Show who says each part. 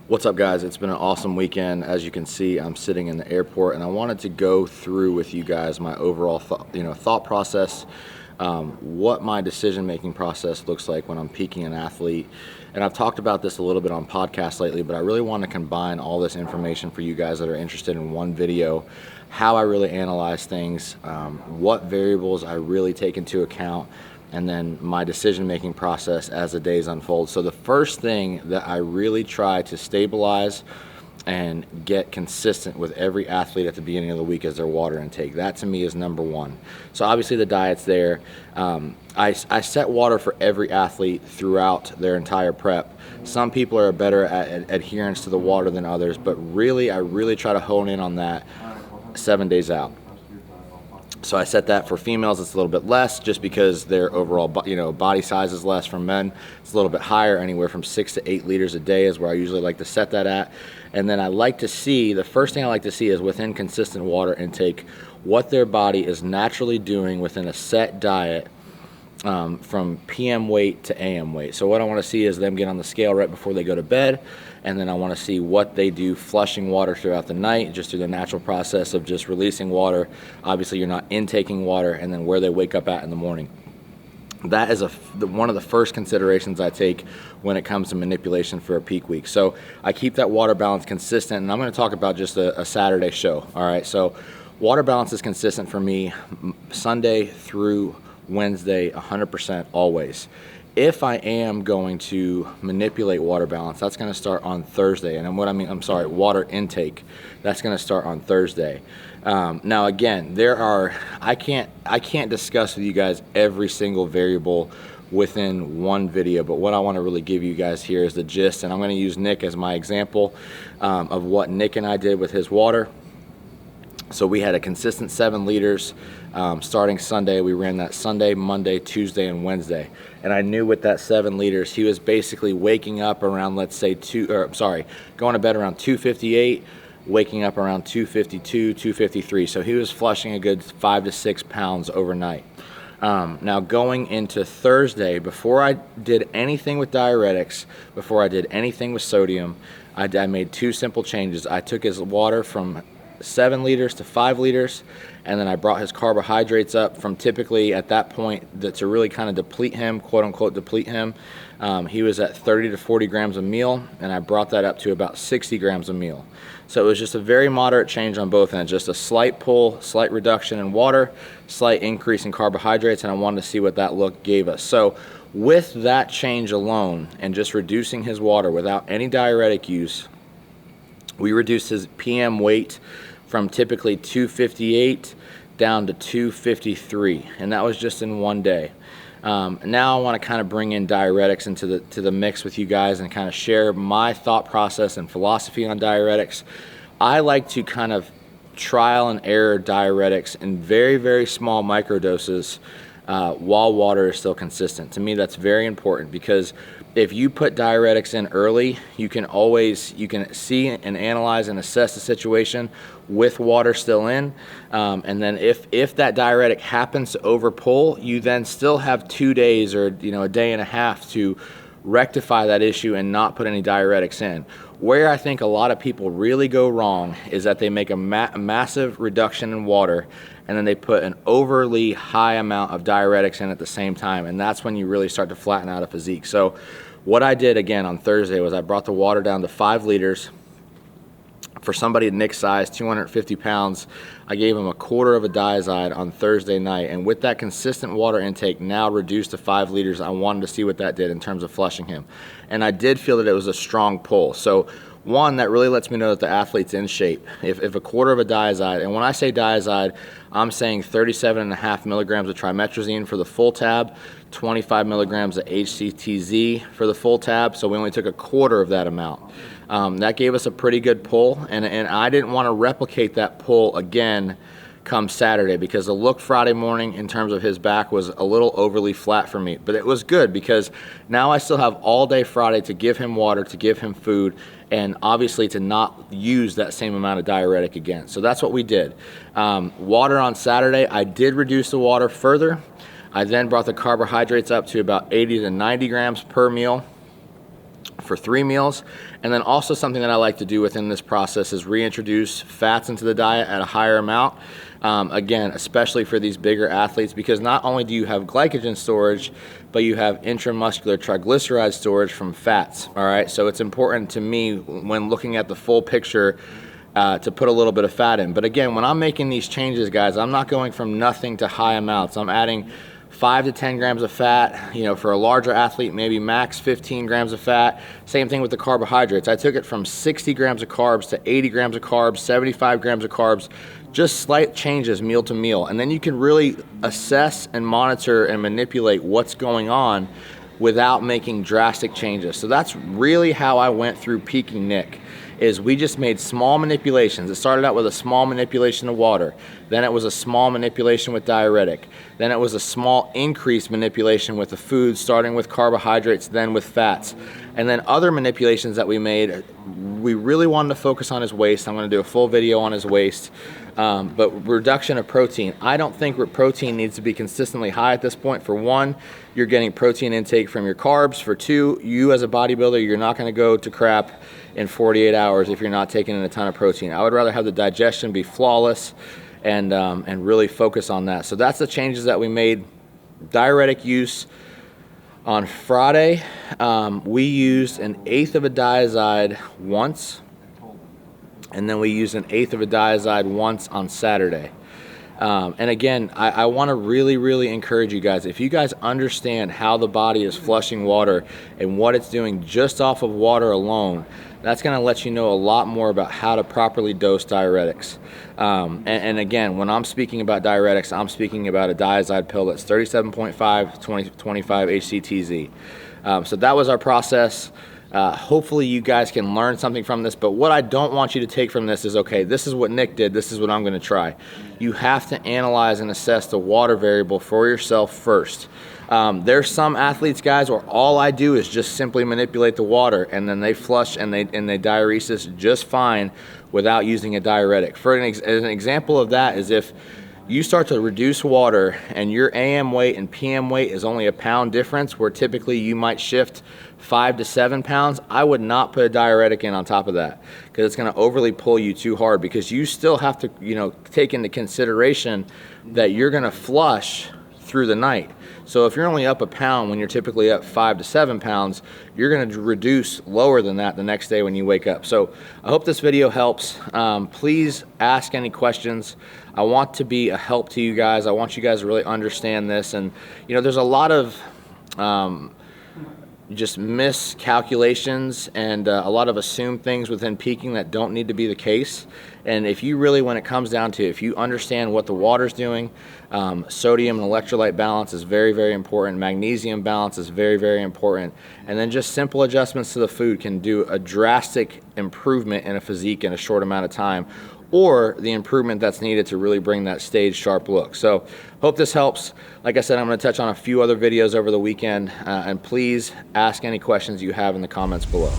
Speaker 1: What's up, guys? It's been an awesome weekend. As you can see, I'm sitting in the airport, and I wanted to go through with you guys my overall thought process, what my decision-making process looks like when I'm peaking an athlete. And I've talked about this a little bit on podcasts lately, but I really want to combine all this information for you guys that are interested in one video, how I really analyze things, what variables I really take into account, and then my decision-making process as the days unfold. So the first thing that I really try to stabilize and get consistent with every athlete at the beginning of the week is their water intake. That to me is number one. So obviously the diet's there. I set water for every athlete throughout their entire prep. Some people are better at adherence to the water than others, but really I really try to hone in on that 7 days out. So I set that for females. It's a little bit less just because their overall body size is less. For men, it's a little bit higher, anywhere from 6 to 8 liters a day is where I usually like to set that at. And then I like to see, the first thing I like to see is within consistent water intake, what their body is naturally doing within a set diet from PM weight to AM weight. So what I want to see is them get on the scale right before they go to bed, and then I want to see what they do flushing water throughout the night, just through the natural process of just releasing water. Obviously you're not intaking water, and then where they wake up at in the morning. That is one of the first considerations I take when it comes to manipulation for a peak week. So I keep that water balance consistent, and I'm going to talk about just a Saturday show. All right, so water balance is consistent for me Sunday through Wednesday, 100% always. If I am going to manipulate water balance, that's going to start on Thursday. And water intake, that's going to start on Thursday. Now again, I can't discuss with you guys every single variable within one video, but what I want to really give you guys here is the gist, and I'm going to use Nick as my example of what Nick and I did with his water. So we had a consistent 7 liters starting Sunday. We ran that Sunday, Monday, Tuesday, and Wednesday. And I knew with that 7 liters, he was basically waking up around, let's say, going to bed around 2:58, waking up around 2:52, 2:53. So he was flushing a good 5 to 6 pounds overnight. Now going into Thursday, before I did anything with diuretics, before I did anything with sodium, I made 2 simple changes. I took his water from 7 liters to 5 liters, and then I brought his carbohydrates up from typically at that point to really kind of deplete him, quote unquote deplete him. He was at 30 to 40 grams a meal, and I brought that up to about 60 grams a meal. So it was just a very moderate change on both ends, just a slight pull, slight reduction in water, slight increase in carbohydrates, and I wanted to see what that look gave us. So with that change alone and just reducing his water without any diuretic use, we reduced his PM weight from typically 258 down to 253, and that was just in one day. Now I want to kind of bring in diuretics into the mix with you guys and kind of share my thought process and philosophy on diuretics. I like to kind of trial and error diuretics in very, very small microdoses while water is still consistent. To me, that's very important, because if you put diuretics in early, you can see and analyze and assess the situation with water still in, and then if that diuretic happens to overpull, you then still have 2 days or a day and a half to rectify that issue and not put any diuretics in. Where I think a lot of people really go wrong is that they make a massive reduction in water, and then they put an overly high amount of diuretics in at the same time, and that's when you really start to flatten out a physique. So what I did again on Thursday was I brought the water down to 5 liters. For somebody Nick's size, 250 pounds, I gave him a quarter of a diazide on Thursday night, and with that consistent water intake now reduced to 5 liters, I wanted to see what that did in terms of flushing him. And I did feel that it was a strong pull. So one, that really lets me know that the athlete's in shape. If a quarter of a diazide, and when I say diazide, I'm saying 37.5 milligrams of trimethrazine for the full tab, 25 milligrams of HCTZ for the full tab, so we only took a quarter of that amount. That gave us a pretty good pull, and I didn't want to replicate that pull again come Saturday, because the look Friday morning in terms of his back was a little overly flat for me. But it was good, because now I still have all day Friday to give him water, to give him food, and obviously to not use that same amount of diuretic again. So that's what we did. Water on Saturday, I did reduce the water further. I then brought the carbohydrates up to about 80 to 90 grams per meal. for 3 meals. And then also something that I like to do within this process is reintroduce fats into the diet at a higher amount. Again, especially for these bigger athletes, because not only do you have glycogen storage, but you have intramuscular triglyceride storage from fats. All right, so it's important to me when looking at the full picture to put a little bit of fat in. But again, when I'm making these changes, guys, I'm not going from nothing to high amounts. I'm adding 5 to 10 grams of fat. You know, for a larger athlete, maybe max 15 grams of fat. Same thing with the carbohydrates. I took it from 60 grams of carbs to 80 grams of carbs, 75 grams of carbs, just slight changes meal to meal. And then you can really assess and monitor and manipulate what's going on without making drastic changes. So that's really how I went through peaking Nick. Is we just made small manipulations. It started out with a small manipulation of water. Then it was a small manipulation with diuretic. Then it was a small increased manipulation with the food, starting with carbohydrates, then with fats. And then other manipulations that we made, we really wanted to focus on his waist. I'm gonna do a full video on his waist. But reduction of protein. I don't think protein needs to be consistently high at this point. For one, you're getting protein intake from your carbs. For two, you as a bodybuilder, you're not gonna go to crap in 48 hours if you're not taking in a ton of protein. I would rather have the digestion be flawless and really focus on that. So that's the changes that we made. Diuretic use on Friday, we used 1/8 of a diazide once, and then we used 1/8 of a diazide once on Saturday. And again, I want to really encourage you guys, if you guys understand how the body is flushing water and what it's doing just off of water alone, that's going to let you know a lot more about how to properly dose diuretics. And again, when I'm speaking about diuretics, I'm speaking about a diazide pill that's 37.5, 25 HCTZ. So that was our process. Hopefully you guys can learn something from this, but what I don't want you to take from this is, okay, this is what Nick did, this is what I'm going to try. You have to analyze and assess the water variable for yourself first. There's some athletes, guys, where all I do is just simply manipulate the water, and then they flush and they diuresis just fine without using a diuretic. For an example of that is if you start to reduce water and your AM weight and PM weight is only a pound difference, where typically you might shift 5 to 7 pounds, I would not put a diuretic in on top of that, because it's going to overly pull you too hard, because you still have to, you know, take into consideration that you're going to flush through the night. So if you're only up a pound when you're typically up 5 to 7 pounds, you're going to reduce lower than that the next day when you wake up. So I hope this video helps. Please ask any questions. I want to be a help to you guys. I want you guys to really understand this. And you know, there's a lot of just miscalculations and a lot of assumed things within peaking that don't need to be the case. And if you really, when it comes down to it, if you understand what the water's doing, sodium and electrolyte balance is very important, magnesium balance is very important, and then just simple adjustments to the food can do a drastic improvement in a physique in a short amount of time, or the improvement that's needed to really bring that stage sharp look. So hope this helps. Like I said, I'm going to touch on a few other videos over the weekend, and please ask any questions you have in the comments below.